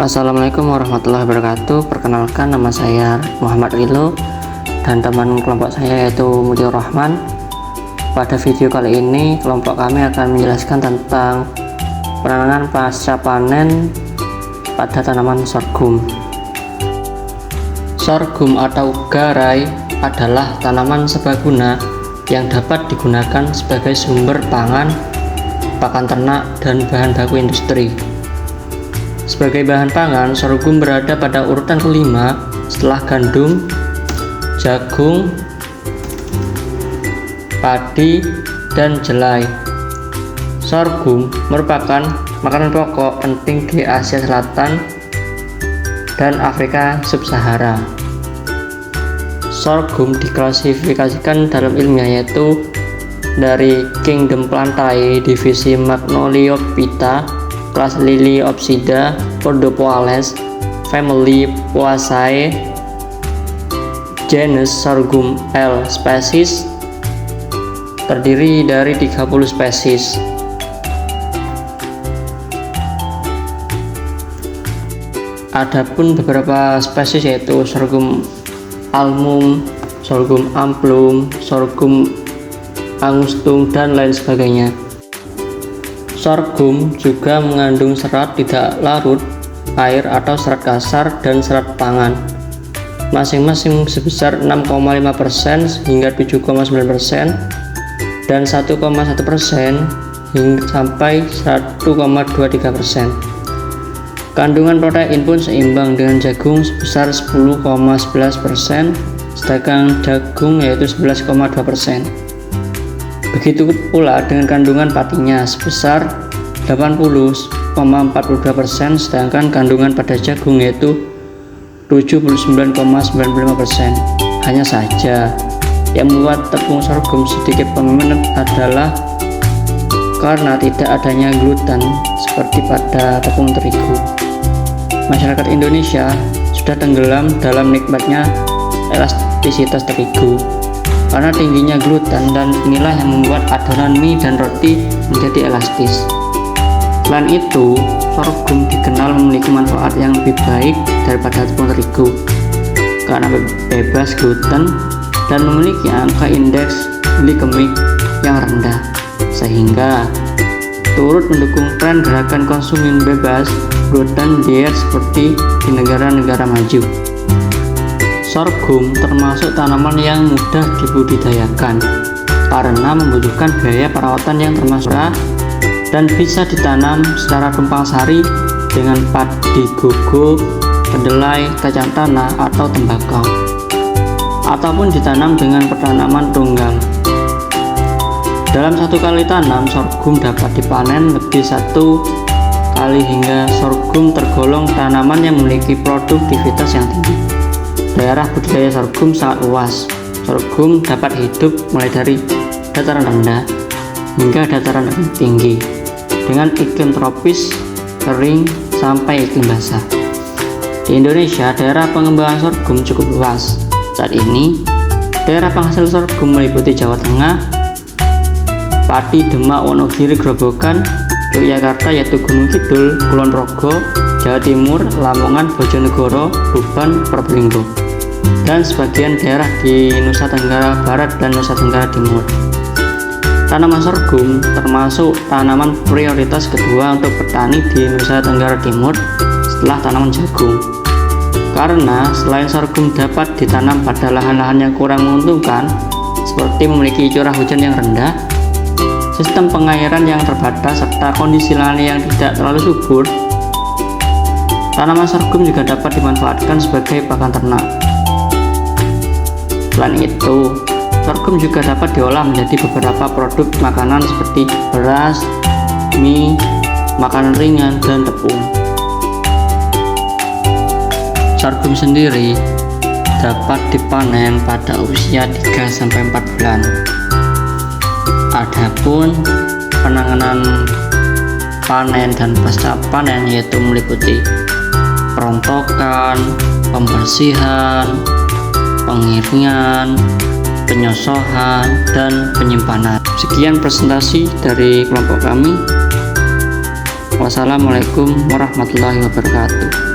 Assalamualaikum warahmatullahi wabarakatuh. Perkenalkan, nama saya Muhammad Rilo dan teman kelompok saya yaitu Mujiur Rahman. Pada video kali ini kelompok kami akan menjelaskan tentang penanganan pasca panen pada tanaman sorghum. Sorghum atau garai adalah tanaman serbaguna yang dapat digunakan sebagai sumber pangan, pakan ternak, dan bahan baku industri. Sebagai bahan pangan, sorghum berada pada urutan kelima setelah gandum, jagung, padi, dan jelai. Sorghum merupakan makanan pokok penting di Asia Selatan dan Afrika Sub-Sahara. Sorghum diklasifikasikan dalam ilmiah yaitu dari Kingdom Plantae, divisi Magnoliophyta, kelas Liliopsida, ordo Poales, family Poaceae, genus sorghum L spesies, terdiri dari 30 spesies. Adapun beberapa spesies yaitu sorghum almum, sorghum amplum, sorghum angustum, dan lain sebagainya. Sorghum juga mengandung serat tidak larut, air atau serat kasar, dan serat pangan, masing-masing sebesar 6,5% hingga 7,9% dan 1,1% hingga sampai 1,23%. Kandungan protein pun seimbang dengan jagung sebesar 10,11%, sedangkan jagung yaitu 11,2%. Begitu pula dengan kandungan patinya sebesar 80,42%, sedangkan kandungan pada jagung yaitu 79,95%. Hanya saja yang membuat tepung sorghum sedikit peminat adalah karena tidak adanya gluten seperti pada tepung terigu. Masyarakat Indonesia sudah tenggelam dalam nikmatnya elastisitas terigu karena tingginya gluten, dan inilah yang membuat adonan mie dan roti menjadi elastis. Selain itu, sorghum dikenal memiliki manfaat yang lebih baik daripada tepung terigu karena bebas gluten dan memiliki angka indeks glikemik yang rendah, sehingga turut mendukung tren gerakan konsumen bebas gluten diet seperti di negara-negara maju. Sorghum termasuk tanaman yang mudah dibudidayakan karena membutuhkan biaya perawatan yang termasuk murah dan bisa ditanam secara tumpang sari dengan padi gogo, kedelai, kacang tanah, atau tembakau, ataupun ditanam dengan penanaman tunggal. Dalam satu kali tanam, sorghum dapat dipanen lebih satu kali hingga sorghum tergolong tanaman yang memiliki produktivitas yang tinggi. Daerah budidaya sorghum sangat luas. Sorghum dapat hidup mulai dari dataran rendah hingga dataran tinggi, dengan iklim tropis, kering, sampai iklim basah. Di Indonesia, daerah pengembangan sorghum cukup luas. Saat ini, daerah penghasil sorghum meliputi Jawa Tengah, Pati, Demak, Wonogiri, Grobogan, Yogyakarta yaitu Gunung Kidul, Kulon Progo, Jawa Timur, Lamongan, Bojonegoro, Tuban, Probolinggo, dan sebagian daerah di Nusa Tenggara Barat dan Nusa Tenggara Timur. Tanaman sorghum termasuk tanaman prioritas kedua untuk petani di Nusa Tenggara Timur setelah tanaman jagung. Karena selain sorghum dapat ditanam pada lahan-lahan yang kurang menguntungkan, seperti memiliki curah hujan yang rendah, sistem pengairan yang terbatas, serta kondisi lahan yang tidak terlalu subur, tanaman sorghum juga dapat dimanfaatkan sebagai pakan ternak. Selain itu, sorghum juga dapat diolah menjadi beberapa produk makanan seperti beras, mie, makanan ringan, dan tepung. Sorghum sendiri dapat dipanen pada usia 3-4 bulan. Adapun penanganan panen dan pasca panen yaitu meliputi perontokan, pembersihan, pengiringan, penyosohan, dan penyimpanan. Sekian presentasi dari kelompok kami. Wassalamualaikum warahmatullahi wabarakatuh.